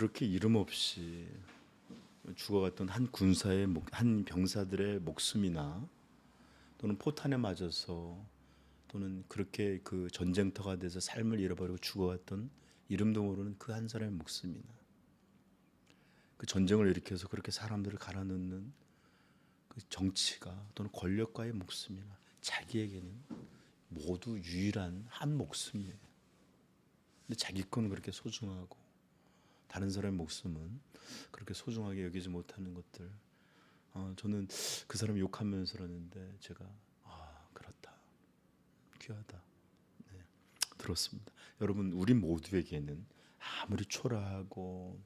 그렇게 이름 없이 죽어갔던 한 군사의 한 병사들의 목숨이나 또는 포탄에 맞아서 또는 그렇게 그 전쟁터가 돼서 삶을 잃어버리고 죽어갔던 이름도 모르는 그 한 사람의 목숨이나 그 전쟁을 일으켜서 그렇게 사람들을 갈아넣는 그 정치가 또는 권력가의 목숨이나 자기에게는 모두 유일한 한 목숨이에요. 근데 자기 거는 그렇게 소중하고 다른 사람의 목숨은 그렇게 소중하게 여기지 못하는 것들. 저는 그 사람 욕하면서라는데 제가 그렇다, 귀하다, 네, 들었습니다. 여러분, 우리 모두에게는 아무리 초라하고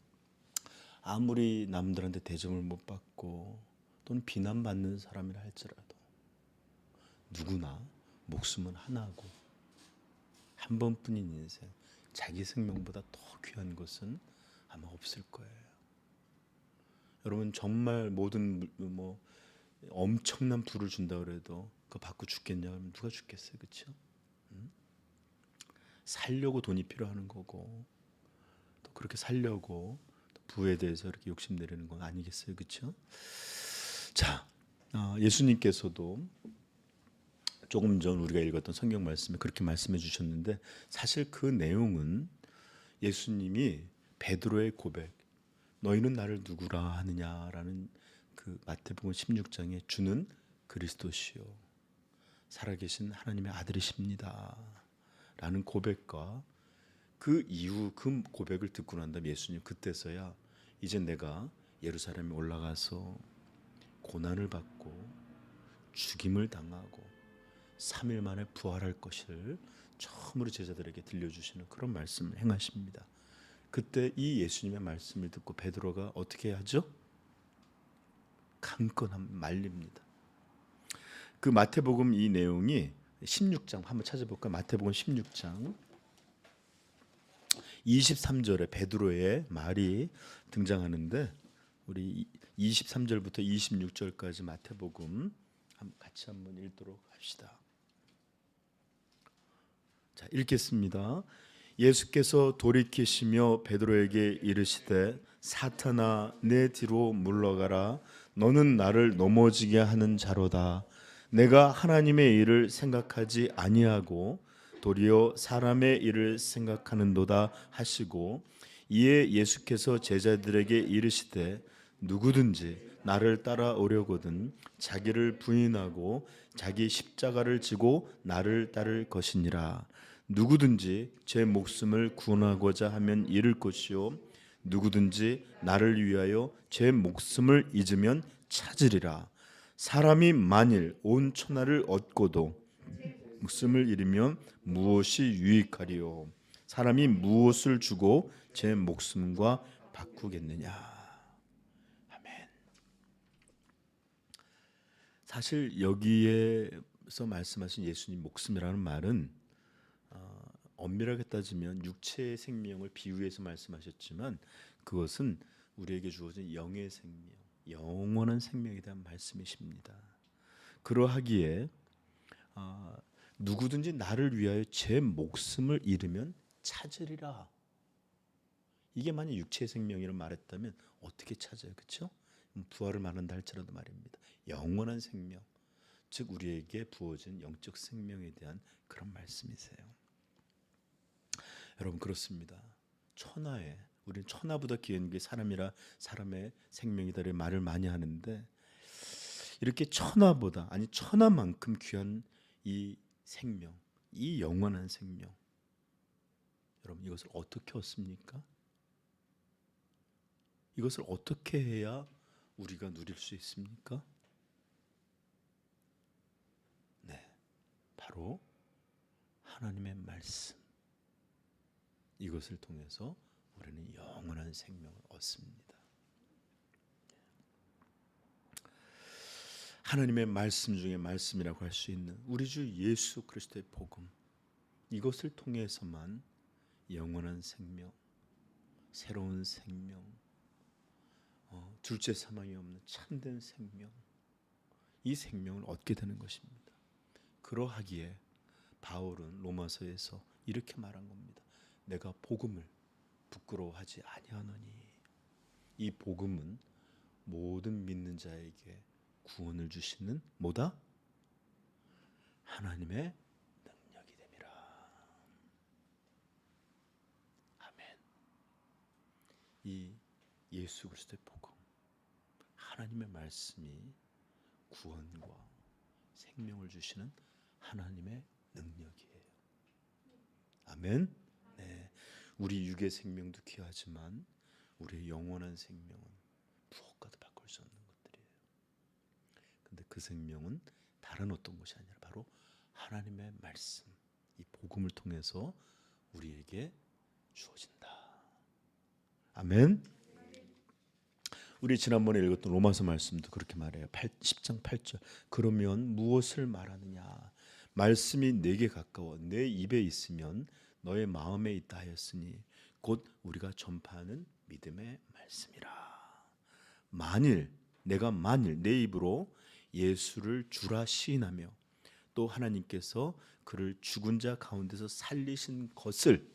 아무리 남들한테 대접을 못 받고 또는 비난받는 사람이라 할지라도 누구나 목숨은 하나고 한 번뿐인 인생, 자기 생명보다 더 귀한 것은 아마 없을 거예요. 여러분, 정말 모든 엄청난 부를 준다 그래도 그거 받고 죽겠냐 하면 누가 죽겠어요, 그렇죠? 살려고 돈이 필요한 거고 또 그렇게 살려고 부에 대해서 이렇게 욕심내리는 건 아니겠어요, 그렇죠? 자, 예수님께서도 조금 전 우리가 읽었던 성경 말씀에 그렇게 말씀해 주셨는데 사실 그 내용은 예수님이 베드로의 고백, 너희는 나를 누구라 하느냐라는 그 마태복음 16장에 주는 그리스도시요 살아계신 하나님의 아들이십니다 라는 고백과 그 이후 그 고백을 듣고 난 다음 예수님 그때서야 이제 내가 예루살렘에 올라가서 고난을 받고 죽임을 당하고 3일 만에 부활할 것을 처음으로 제자들에게 들려주시는 그런 말씀을 행하십니다. 그때 이 예수님의 말씀을 듣고 베드로가 어떻게 하죠? 강건함 말립니다. 그 마태복음 이 내용이 16장 한번 찾아볼까요? 마태복음 16장 23절에 베드로의 말이 등장하는데 우리 23절부터 26절까지 마태복음 같이 한번 읽도록 합시다. 자, 읽겠습니다. 예수께서 돌이키시며 베드로에게 이르시되 사탄아 내 뒤로 물러가라 너는 나를 넘어지게 하는 자로다. 내가 하나님의 일을 생각하지 아니하고 도리어 사람의 일을 생각하는도다 하시고 이에 예수께서 제자들에게 이르시되 누구든지 나를 따라오려거든 자기를 부인하고 자기 십자가를 지고 나를 따를 것이니라. 누구든지 제 목숨을 구원하고자 하면 잃을 것이요 누구든지 나를 위하여 제 목숨을 잊으면 찾으리라. 사람이 만일 온 천하를 얻고도 목숨을 잃으면 무엇이 유익하리요? 사람이 무엇을 주고 제 목숨과 바꾸겠느냐? 아멘. 사실 여기에서 말씀하신 예수님 목숨이라는 말은 엄밀하게 따지면 육체의 생명을 비유해서 말씀하셨지만 그것은 우리에게 주어진 영의 생명, 영원한 생명에 대한 말씀이십니다. 그러하기에 누구든지 나를 위하여 제 목숨을 잃으면 찾으리라. 이게 만약 육체의 생명이라고 말했다면 어떻게 찾아요? 그렇죠? 부활을 말한다 할지라도 말입니다. 영원한 생명, 즉 우리에게 부어진 영적 생명에 대한 그런 말씀이세요. 여러분 그렇습니다. 우리는 천하보다 귀한 게 사람이라 사람의 생명이다 이런 말을 많이 하는데 이렇게 천하보다 아니 천하만큼 귀한 이 생명, 이 영원한 생명 여러분 이것을 어떻게 얻습니까? 이것을 어떻게 해야 우리가 누릴 수 있습니까? 네, 바로 하나님의 말씀 이것을 통해서 우리는 영원한 생명을 얻습니다. 하나님의 말씀 중에 말씀이라고 할 수 있는 우리 주 예수 그리스도의 복음 이것을 통해서만 영원한 생명, 새로운 생명, 둘째 사망이 없는 참된 생명 이 생명을 얻게 되는 것입니다. 그러하기에 바울은 로마서에서 이렇게 말한 겁니다. 내가 복음을 부끄러워하지 아니하노니 이 복음은 모든 믿는 자에게 구원을 주시는 뭐다? 하나님의 능력이 됨이라. 아멘. 이 예수 그리스도의 복음, 하나님의 말씀이 구원과 생명을 주시는 하나님의 능력이에요. 아멘. 네. 우리 육의 생명도 귀하지만 우리의 영원한 생명은 무엇과도 바꿀 수 없는 것들이에요. 근데 그 생명은 다른 어떤 것이 아니라 바로 하나님의 말씀, 이 복음을 통해서 우리에게 주어진다. 아멘. 우리 지난번에 읽었던 로마서 말씀도 그렇게 말해요. 10장 8절. 그러면 무엇을 말하느냐? 말씀이 내게 가까워 내 입에 있으면 너의 마음에 있다 하였으니 곧 우리가 전파하는 믿음의 말씀이라. 내가 내 입으로 예수를 주라 시인하며 또 하나님께서 그를 죽은 자 가운데서 살리신 것을,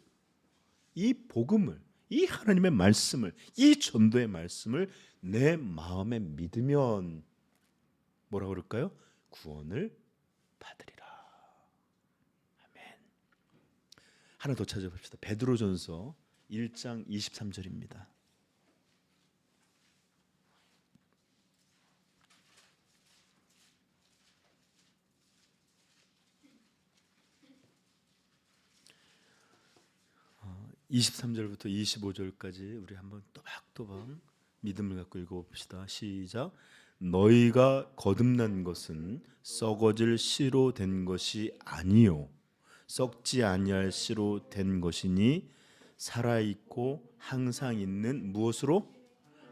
이 복음을, 이 하나님의 말씀을, 이 전도의 말씀을 내 마음에 믿으면 뭐라고 그럴까요? 구원을 받으리라. 아멘. 하나 더 찾아봅시다. 베드로전서 1장 23절입니다. 어, 23절부터 25절까지 우리 한번 또박또박 믿음을 갖고 읽어봅시다. 시작. 너희가 거듭난 것은 썩어질 씨로 된 것이 아니요 썩지 아니할 씨로 된 것이니 살아있고 항상 있는 무엇으로?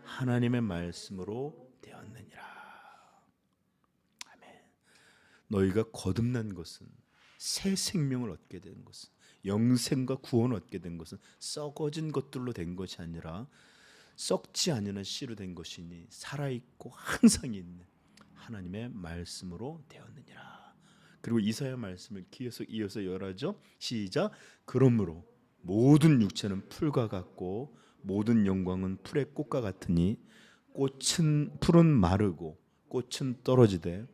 하나님의 말씀으로 되었느니라. 아멘. 너희가 거듭난 것은, 새 생명을 얻게 된 것은, 영생과 구원을 얻게 된 것은 썩어진 것들로 된 것이 아니라 썩지 아니하는 씨로 된 것이니 살아있고 항상 있는 하나님의 말씀으로 되었느니라. 그리고 이사야 말씀을 이어서 열하죠. 시작. 그러므로 모든 육체는 풀과 같고 모든 영광은 풀의 꽃과 같으니 풀은 마르고 꽃은 떨어지되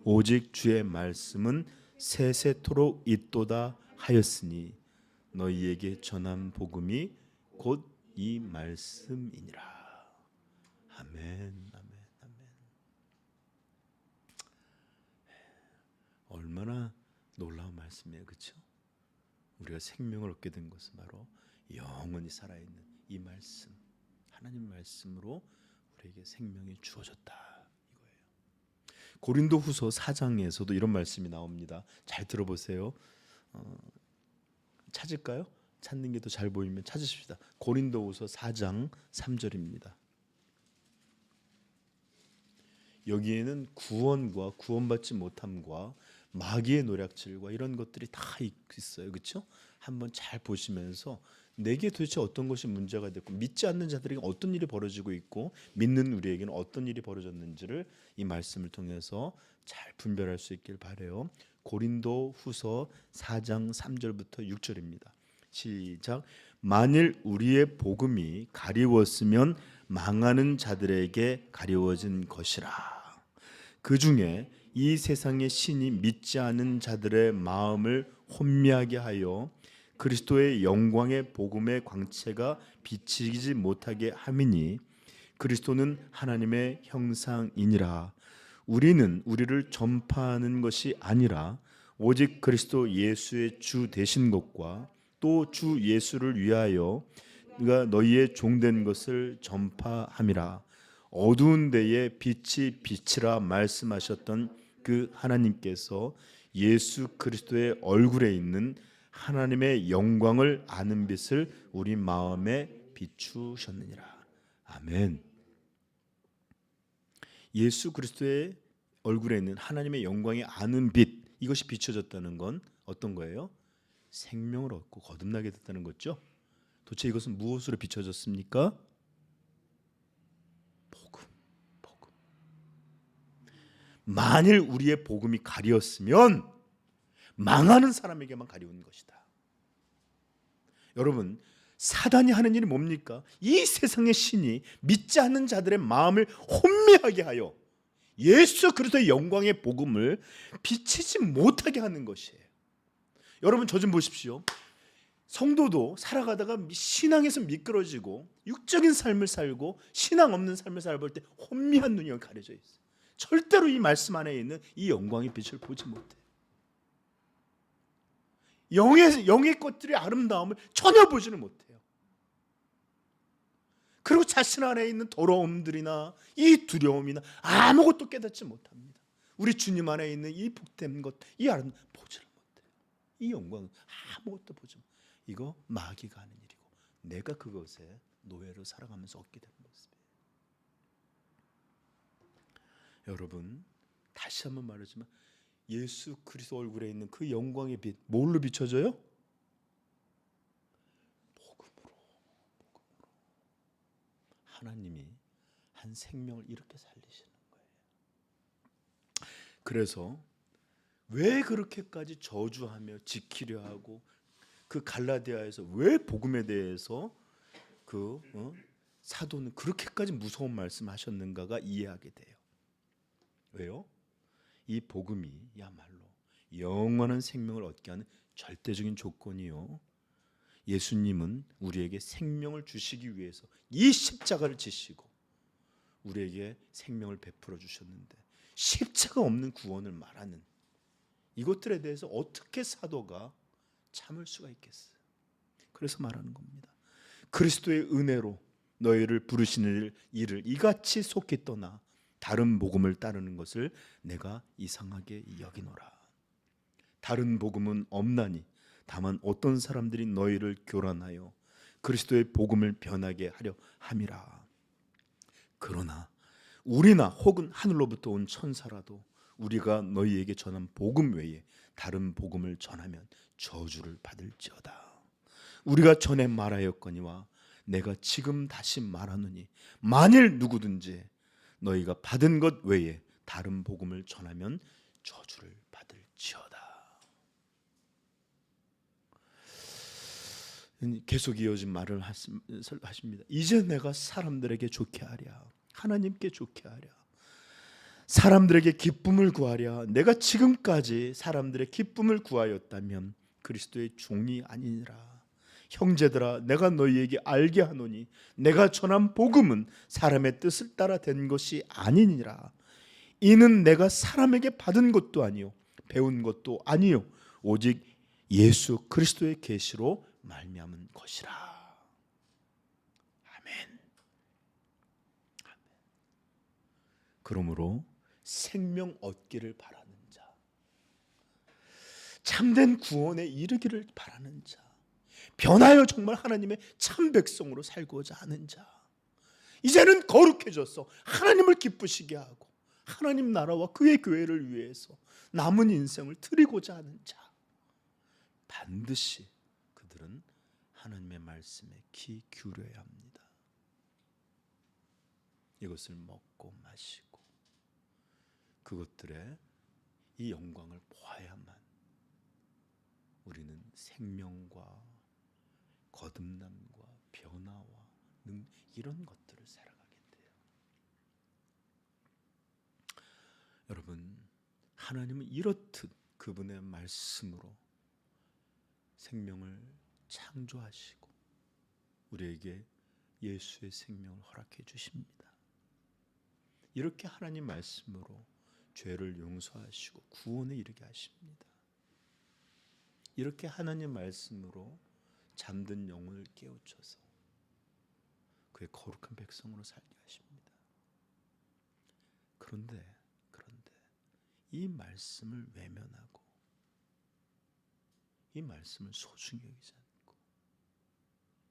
오직 주의 말씀은 세세토록 있도다 하였으니 너희에게 전한 복음이 곧 이 말씀이니라. 아멘, 아멘, 아멘. 얼마나 놀라운 말씀이에요, 그렇죠? 우리가 생명을 얻게 된 것은 바로 영원히 살아있는 이 말씀, 하나님 말씀으로 우리에게 생명이 주어졌다 이거예요. 고린도후서 4장에서도 이런 말씀이 나옵니다. 잘 들어보세요. 찾을까요? 찾는 게 더 잘 보이면 찾으십시다. 고린도후서 4장 3절입니다. 여기에는 구원과 구원받지 못함과 마귀의 노략질과 이런 것들이 다 있어요. 그렇죠? 한번 잘 보시면서 내게 도대체 어떤 것이 문제가 됐고 믿지 않는 자들에게 어떤 일이 벌어지고 있고 믿는 우리에게는 어떤 일이 벌어졌는지를 이 말씀을 통해서 잘 분별할 수 있길 바라요. 고린도후서 4장 3절부터 6절입니다. 시작. 만일 우리의 복음이 가리웠으면 망하는 자들에게 가리워진 것이라. 그 중에 이 세상의 신이 믿지 않은 자들의 마음을 혼미하게 하여 그리스도의 영광의 복음의 광채가 비치지 못하게 함이니 그리스도는 하나님의 형상이니라. 우리는 우리를 전파하는 것이 아니라 오직 그리스도 예수의 주 되신 것과 또 주 예수를 위하여 그가 너희의 종된 것을 전파함이라. 어두운 데에 빛이 빛이라 말씀하셨던 그 하나님께서 예수 그리스도의 얼굴에 있는 하나님의 영광을 아는 빛을 우리 마음에 비추셨느니라. 아멘. 예수 그리스도의 얼굴에 있는 하나님의 영광이 아는 빛, 이것이 비춰졌다는 건 어떤 거예요? 생명을 얻고 거듭나게 됐다는 거죠. 도대체 이것은 무엇으로 비춰졌습니까? 복음. 만일 우리의 복음이 가리었으면 망하는 사람에게만 가리운 것이다. 여러분, 사단이 하는 일이 뭡니까? 이 세상의 신이 믿지 않는 자들의 마음을 혼미하게 하여 예수 그리스도의 영광의 복음을 비치지 못하게 하는 것이에요. 여러분, 저 좀 보십시오. 성도도 살아가다가 신앙에서 미끄러지고 육적인 삶을 살고 신앙 없는 삶을 살아볼 때 혼미한 눈이 가려져 있어요. 절대로 이 말씀 안에 있는 이 영광의 빛을 보지 못해요. 영의 것들의 아름다움을 전혀 보지는 못해요. 그리고 자신 안에 있는 더러움들이나 이 두려움이나 아무것도 깨닫지 못합니다. 우리 주님 안에 있는 이 복된 것, 이 아름다움 보지를 못해요. 이 영광 아무것도 보지 못해요. 이거 마귀가 하는 일이고 내가 그것에 노예로 살아가면서 얻게 되는 모습이에요. 여러분, 다시 한번 말하지만 예수 그리스도 얼굴에 있는 그 영광의 빛 뭘로 비춰져요? 복음으로. 하나님이 한 생명을 이렇게 살리시는 거예요. 그래서 왜 그렇게까지 저주하며 지키려 하고 그 갈라디아에서 왜 복음에 대해서 사도는 그렇게까지 무서운 말씀하셨는가가 이해하게 돼요. 왜요? 이 복음이야말로 영원한 생명을 얻게 하는 절대적인 조건이요. 예수님은 우리에게 생명을 주시기 위해서 이 십자가를 지시고 우리에게 생명을 베풀어 주셨는데 십자가 없는 구원을 말하는 이것들에 대해서 어떻게 사도가 참을 수가 있겠어요? 그래서 말하는 겁니다. 그리스도의 은혜로 너희를 부르시는 일을 이같이 속히 떠나 다른 복음을 따르는 것을 내가 이상하게 여기노라. 다른 복음은 없나니 다만 어떤 사람들이 너희를 교란하여 그리스도의 복음을 변하게 하려 함이라. 그러나 우리나 혹은 하늘로부터 온 천사라도 우리가 너희에게 전한 복음 외에 다른 복음을 전하면 저주를 받을지어다. 우리가 전에 말하였거니와 내가 지금 다시 말하노니 만일 누구든지 너희가 받은 것 외에 다른 복음을 전하면 저주를 받을지어다. 계속 이어진 말을 하십니다. 이제 내가 사람들에게 좋게 하랴, 하나님께 좋게 하랴, 사람들에게 기쁨을 구하랴. 내가 지금까지 사람들의 기쁨을 구하였다면 그리스도의 종이 아니니라. 형제들아, 내가 너희에게 알게 하노니 내가 전한 복음은 사람의 뜻을 따라 된 것이 아니니라. 이는 내가 사람에게 받은 것도 아니요 배운 것도 아니요 오직 예수 그리스도의 계시로 말미암은 것이라. 아멘. 그러므로 생명 얻기를 바라는 자, 참된 구원에 이르기를 바라는 자, 변하여 정말 하나님의 참 백성으로 살고자 하는 자, 이제는 거룩해져서 하나님을 기쁘시게 하고 하나님 나라와 그의 교회를 위해서 남은 인생을 드리고자 하는 자, 반드시 그들은 하나님의 말씀에 귀 기울여야 합니다. 이것을 먹고 마시고 그것들의 이 영광을 보아야만 우리는 생명과 거듭남과 변화와 이런 것들을 살아가게 돼요. 여러분, 하나님은 이렇듯 그분의 말씀으로 생명을 창조하시고 우리에게 예수의 생명을 허락해 주십니다. 이렇게 하나님 말씀으로 죄를 용서하시고 구원에 이르게 하십니다. 이렇게 하나님 말씀으로 잠든 영혼을 깨우쳐서 그의 거룩한 백성으로 살게 하십니다. 그런데 이 말씀을 외면하고 이 말씀을 소중히 여기지 않고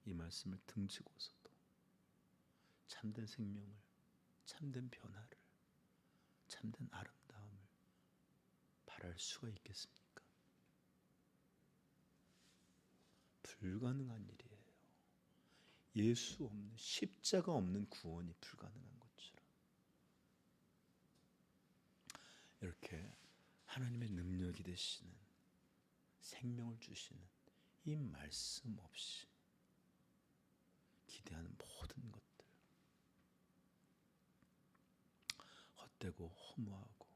이 말씀을 등지고서도 참된 생명을, 참된 변화를, 참된 아름다움을 바랄 수가 있겠습니까? 불가능한 일이에요. 예수 없는, 십자가 없는 구원이 불가능한 것처럼 이렇게 하나님의 능력이 되시는 생명을 주시는 이 말씀 없이 기대하는 모든 것들 헛되고 허무하고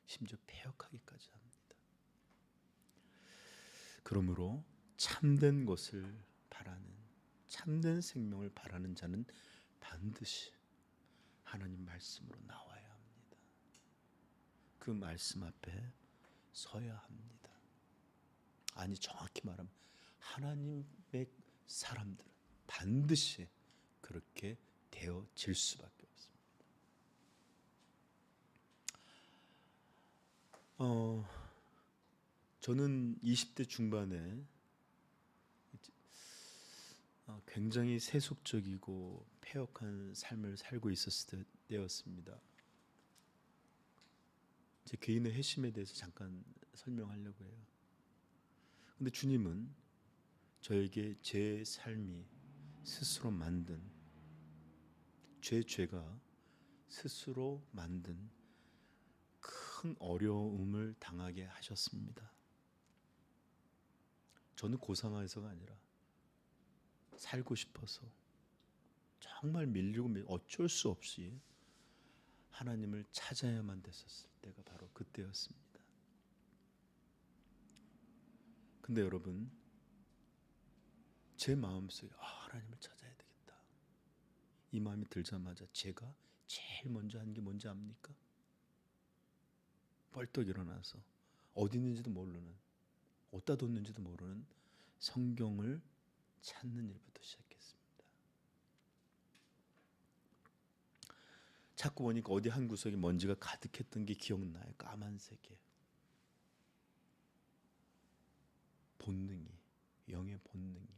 심지어 패역하기까지 합니다. 그러므로 참된 것을 바라는, 참된 생명을 바라는 자는 반드시 하나님 말씀으로 나와야 합니다. 그 말씀 앞에 서야 합니다. 아니, 정확히 말하면 하나님의 사람들은 반드시 그렇게 되어질 수밖에 없습니다. 저는 20대 중반에 굉장히 세속적이고 패역한 삶을 살고 있었을 때였습니다. 제 개인의 회심에 대해서 잠깐 설명하려고 해요. 근데 주님은 저에게 제 삶이 스스로 만든, 죄가 스스로 만든 큰 어려움을 당하게 하셨습니다. 저는 고상해서가 아니라 살고 싶어서 정말 밀리고 어쩔 수 없이 하나님을 찾아야만 됐었을 때가 바로 그때였습니다. 근데 여러분, 제 마음속에 하나님을 찾아야 되겠다, 이 마음이 들자마자 제가 제일 먼저 한 게 뭔지 압니까? 벌떡 일어나서 어디 있는지도 모르는, 어디다 뒀는지도 모르는 성경을 찾는 일부터 시작했습니다. 찾고 보니까 어디 한 구석에 먼지가 가득했던 게 기억나요. 까만색에. 본능이, 영의 본능이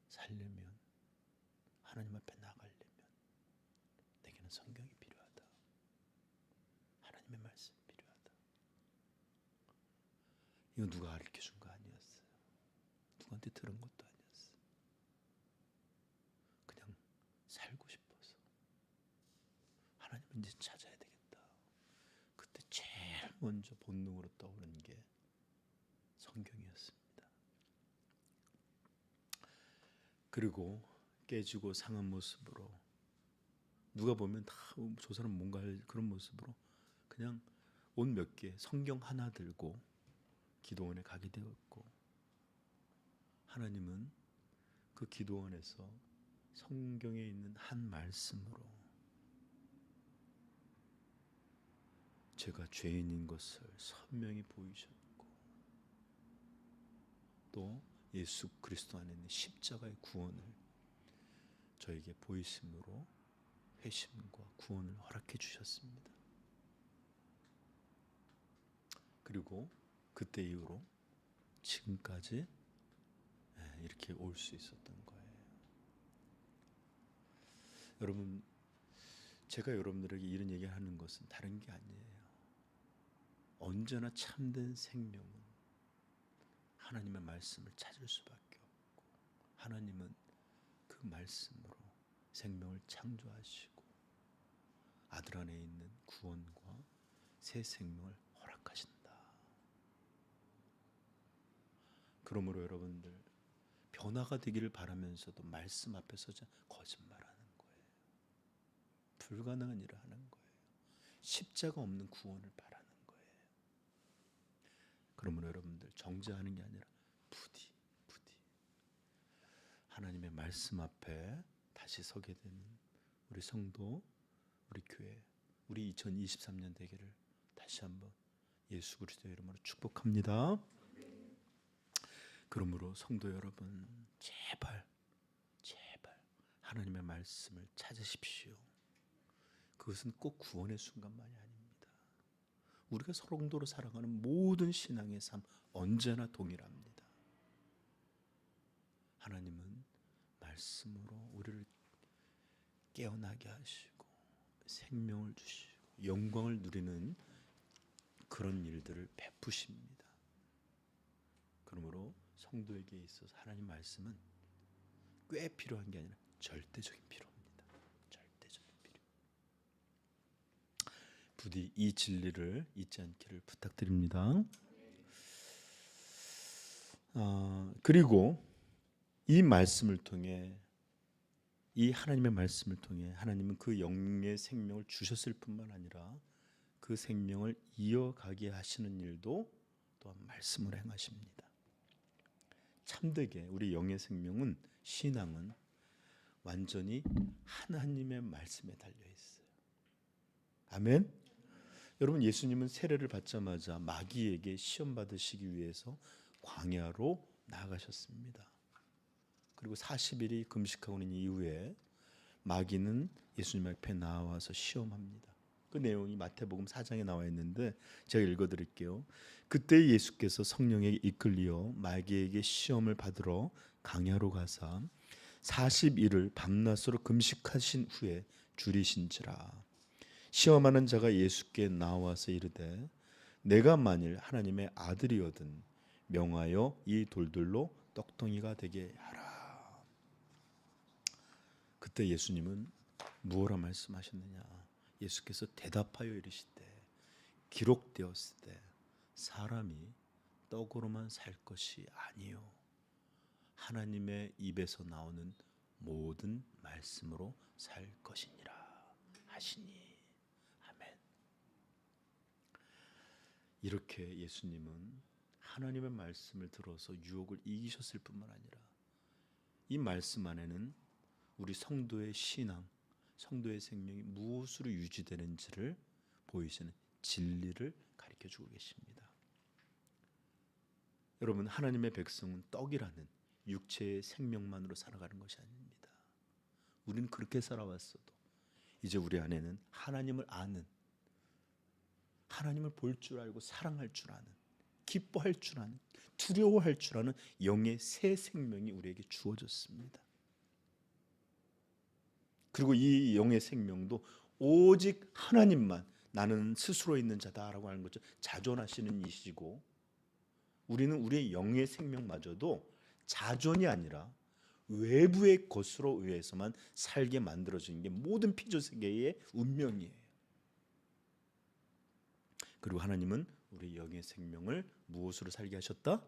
살려면, 하나님 앞에 나가려면 내게는 성경이 필요하다. 하나님의 말씀이 필요하다. 이거 누가 가르쳐준 거 아니었어요. 누구한테 들은 것도 아니었어요. 그냥 살고 싶어서 하나님을 이제 찾아야 되겠다. 그때 제일 먼저 본능으로 떠오르는 게 성경이었습니다. 그리고 깨지고 상한 모습으로, 누가 보면 다 저 사람 뭔가 할 그런 모습으로 그냥 옷 몇 개, 성경 하나 들고 기도원에 가게 되었고, 하나님은 그 기도원에서 성경에 있는 한 말씀으로 제가 죄인인 것을 선명히 보이셨고, 또 예수 그리스도 안에 있는 십자가의 구원을 저에게 보이심으로 회심과 구원을 허락해 주셨습니다. 그리고 그때 이후로 지금까지 이렇게 올 수 있었던 거예요. 여러분, 제가 여러분들에게 이런 얘기를 하는 것은 다른 게 아니에요. 언제나 참된 생명은 하나님의 말씀을 찾을 수밖에 없고, 하나님은 그 말씀으로 생명을 창조하시고 아들 안에 있는 구원과 새 생명을 허락하신다. 그러므로 여러분들, 변화가 되기를 바라면서도 말씀 앞에 서자 거짓말하는 거예요. 불가능한 일을 하는 거예요. 십자가 없는 구원을 바라는 거예요. 그러므로 여러분들, 정죄하는 게 아니라 부디 하나님의 말씀 앞에 다시 서게 되는 우리 성도, 우리 교회, 우리 2023년 되기를 다시 한번 예수 그리스도의 이름으로 축복합니다. 그러므로 성도 여러분, 제발 하나님의 말씀을 찾으십시오. 그것은 꼭 구원의 순간만이 아닙니다. 우리가 성도로 살아가는 모든 신앙의 삶 언제나 동일합니다. 하나님은 말씀으로 우리를 깨어나게 하시고 생명을 주시고 영광을 누리는 그런 일들을 베푸십니다. 그러므로 성도에게 있어서 하나님 말씀은 꽤 필요한 게 아니라 절대적인 필요입니다. 절대적인 필요. 부디 이 진리를 잊지 않기를 부탁드립니다. 그리고 이 말씀을 통해, 이 하나님의 말씀을 통해 하나님은 그 영의 생명을 주셨을 뿐만 아니라 그 생명을 이어가게 하시는 일도 또한 말씀을 행하십니다. 참되게 우리 영의 생명은, 신앙은 완전히 하나님의 말씀에 달려 있어요. 아멘. 여러분, 예수님은 세례를 받자마자 마귀에게 시험 받으시기 위해서 광야로 나아가셨습니다. 그리고 40일이 금식하고 난 이후에 마귀는 예수님 앞에 나와서 시험합니다. 그 내용이 마태복음 4장에 나와 있는데 제가 읽어드릴게요. 그때 예수께서 성령에게 이끌리어 마귀에게 시험을 받으러 광야로 가사 40일을 밤낮으로 금식하신 후에 줄이신지라. 시험하는 자가 예수께 나와서 이르되 내가 만일 하나님의 아들이거든 명하여 이 돌들로 떡덩이가 되게 하라. 그때 예수님은 무엇라 말씀하셨느냐? 예수께서 대답하여 이르시되 기록되었을 때 사람이 떡으로만 살 것이 아니요 하나님의 입에서 나오는 모든 말씀으로 살 것이니라 하시니. 아멘. 이렇게 예수님은 하나님의 말씀을 들어서 유혹을 이기셨을 뿐만 아니라 이 말씀 안에는 우리 성도의 신앙, 성도의 생명이 무엇으로 유지되는지를 보이시는 진리를 가르쳐주고 계십니다. 여러분, 하나님의 백성은 떡이라는 육체의 생명만으로 살아가는 것이 아닙니다. 우리는 그렇게 살아왔어도 이제 우리 안에는 하나님을 아는, 하나님을 볼 줄 알고 사랑할 줄 아는, 기뻐할 줄 아는, 두려워할 줄 아는 영의 새 생명이 우리에게 주어졌습니다. 그리고 이 영의 생명도 오직 하나님만, 나는 스스로 있는 자다라고 하는 것처럼 자존하시는 이시고, 우리는 우리의 영의 생명마저도 자존이 아니라 외부의 것으로 의해서만 살게 만들어진 게 모든 피조 세계의 운명이에요. 그리고 하나님은 우리 영의 생명을 무엇으로 살게 하셨다?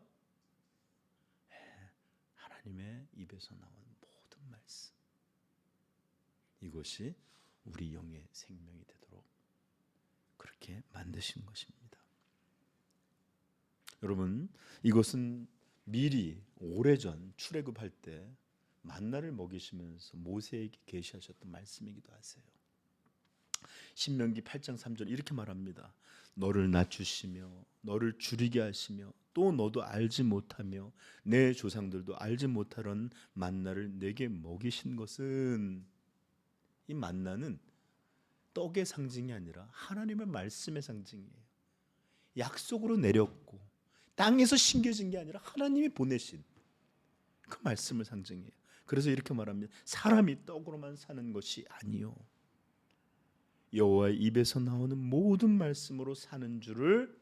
하나님의 입에서 나온 모든 말씀. 이것이 우리 영의 생명이 되도록 그렇게 만드신 것입니다. 여러분, 이것은 미리 오래전 출애굽할 때 만나를 먹이시면서 모세에게 계시하셨던 말씀이기도 하세요. 신명기 8장 3절 이렇게 말합니다. 너를 낮추시며 너를 줄이게 하시며 또 너도 알지 못하며 내 조상들도 알지 못하던 만나를 내게 먹이신 것은, 이 만나는 떡의 상징이 아니라 하나님의 말씀의 상징이에요. 약속으로 내렸고 땅에서 심겨진 게 아니라 하나님이 보내신 그 말씀을 상징해요. 그래서 이렇게 말합니다. 사람이 떡으로만 사는 것이 아니요 여호와의 입에서 나오는 모든 말씀으로 사는 줄을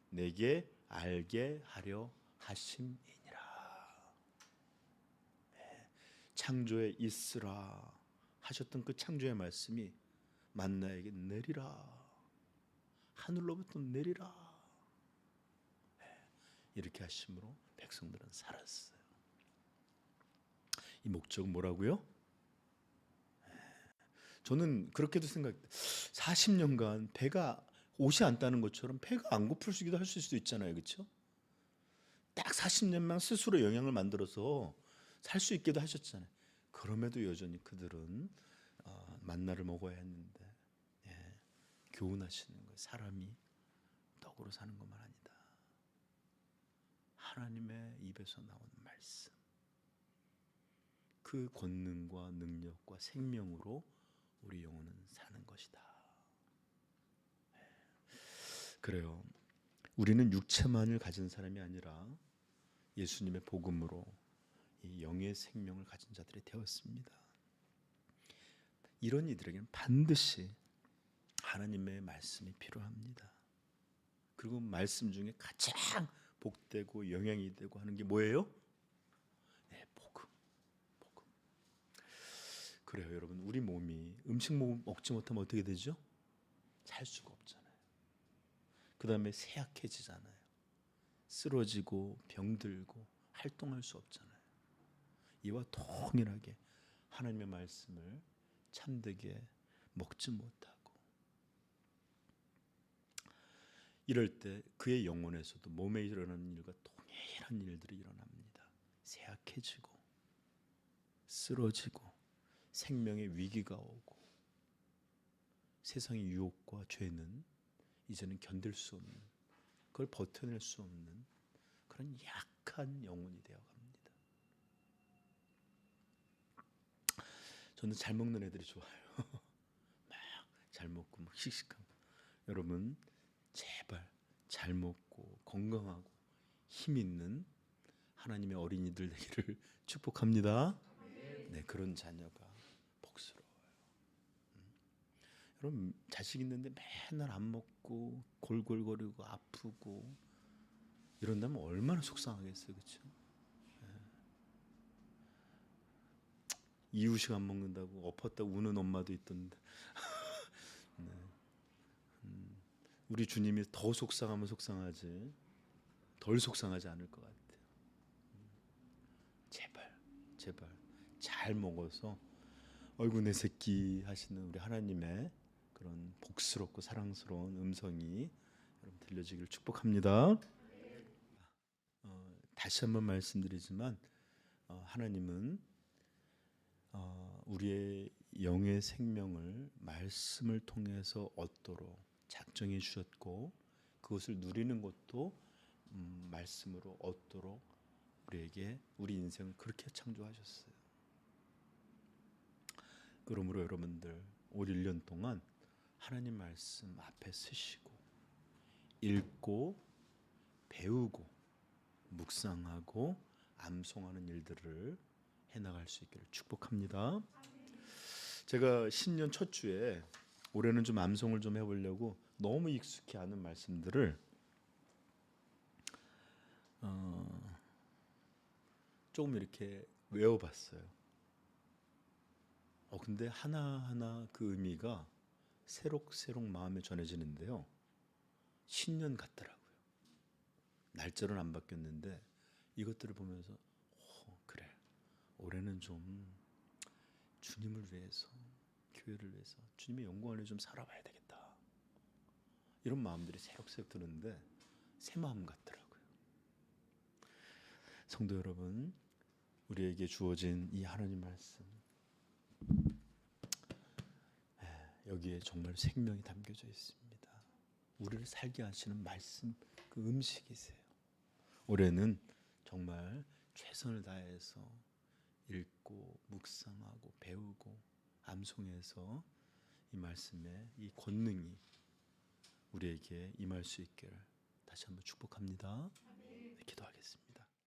내게 알게 하려 하심이니라. 창조에 있으라 하셨던 그 창조의 말씀이 만나에게 내리라, 하늘로부터 내리라, 이렇게 하심으로 백성들은 살았어요. 이 목적은 뭐라고요? 저는 그렇게도 생각해요. 40년간 배가 옷이 안 따는 것처럼 배가 안 고플 수도 할 수도 있잖아요. 그렇죠? 딱 40년만 스스로 영향을 만들어서 살 수 있게도 하셨잖아요. 그럼에도 여전히 그들은 만나를 먹어야 했는데, 교훈하시는 거예요. 사람이 떡으로 사는 것만 아니다. 하나님의 입에서 나오는 말씀, 그 권능과 능력과 생명으로 우리 영혼은 사는 것이다. 그래요. 우리는 육체만을 가진 사람이 아니라 예수님의 복음으로 이 영의 생명을 가진 자들이 되었습니다. 이런 이들에게는 반드시 하나님의 말씀이 필요합니다. 그리고 말씀 중에 가장 복되고 영향이 되고 하는 게 뭐예요? 복음. 그래요, 여러분. 우리 몸이 음식 먹지 못하면 어떻게 되죠? 살 수가 없잖아요. 그 다음에 쇠약해지잖아요. 쓰러지고 병들고 활동할 수 없잖아요. 이와 동일하게 하나님의 말씀을 참되게 먹지 못하고, 이럴 때 그의 영혼에서도 몸에 일어나는 일과 동일한 일들이 일어납니다. 쇠약해지고 쓰러지고 생명의 위기가 오고, 세상의 유혹과 죄는 이제는 견딜 수 없는, 그걸 버텨낼 수 없는 그런 약한 영혼이 되어갑니다. 저는 잘 먹는 애들이 좋아요. 막 잘 먹고 막 씩씩하고. 여러분 제발 잘 먹고 건강하고 힘 있는 하나님의 어린이들 되기를 축복합니다. 네, 그런 자녀가 복스러워요. 여러분 자식 있는데 맨날 안 먹고 골골거리고 아프고 이런다면 얼마나 속상하겠어요, 그렇죠? 이유식 안 먹는다고 엎었다 우는 엄마도 있던데. 네. 우리 주님이 더 속상하면 속상하지 덜 속상하지 않을 것 같아요. 제발 제발 잘 먹어서 어이구 내 새끼 하시는 우리 하나님의 그런 복스럽고 사랑스러운 음성이 여러분 들려지기를 축복합니다. 다시 한번 말씀드리지만 하나님은 우리의 영의 생명을 말씀을 통해서 얻도록 작정해 주셨고, 그것을 누리는 것도 말씀으로 얻도록 우리에게 우리 인생을 그렇게 창조하셨어요. 그러므로 여러분들 올 1년 동안 하나님 말씀 앞에 서시고 읽고 배우고 묵상하고 암송하는 일들을 해나갈 수 있기를 축복합니다. 제가 신년 첫 주에 올해는 좀 암송을 좀 해보려고 너무 익숙히 아는 말씀들을 조금 이렇게 외워봤어요. 근데 하나하나 그 의미가 새록새록 마음에 전해지는데요. 신년 같더라고요. 날짜는 안 바뀌었는데 이것들을 보면서 그래, 올해는 좀 주님을 위해서, 교회를 위해서, 주님의 영광을 위해서 좀 살아봐야 되겠다, 이런 마음들이 새록새록 드는데 새 마음 같더라고요. 성도 여러분, 우리에게 주어진 이 하나님 말씀, 여기에 정말 생명이 담겨져 있습니다. 우리를 살게 하시는 말씀, 그 음식이세요. 올해는 정말 최선을 다해서 읽고 묵상하고 배우고 암송해서 이 말씀의 이 권능이 우리에게 임할 수 있기를 다시 한번 축복합니다. 네, 기도하겠습니다.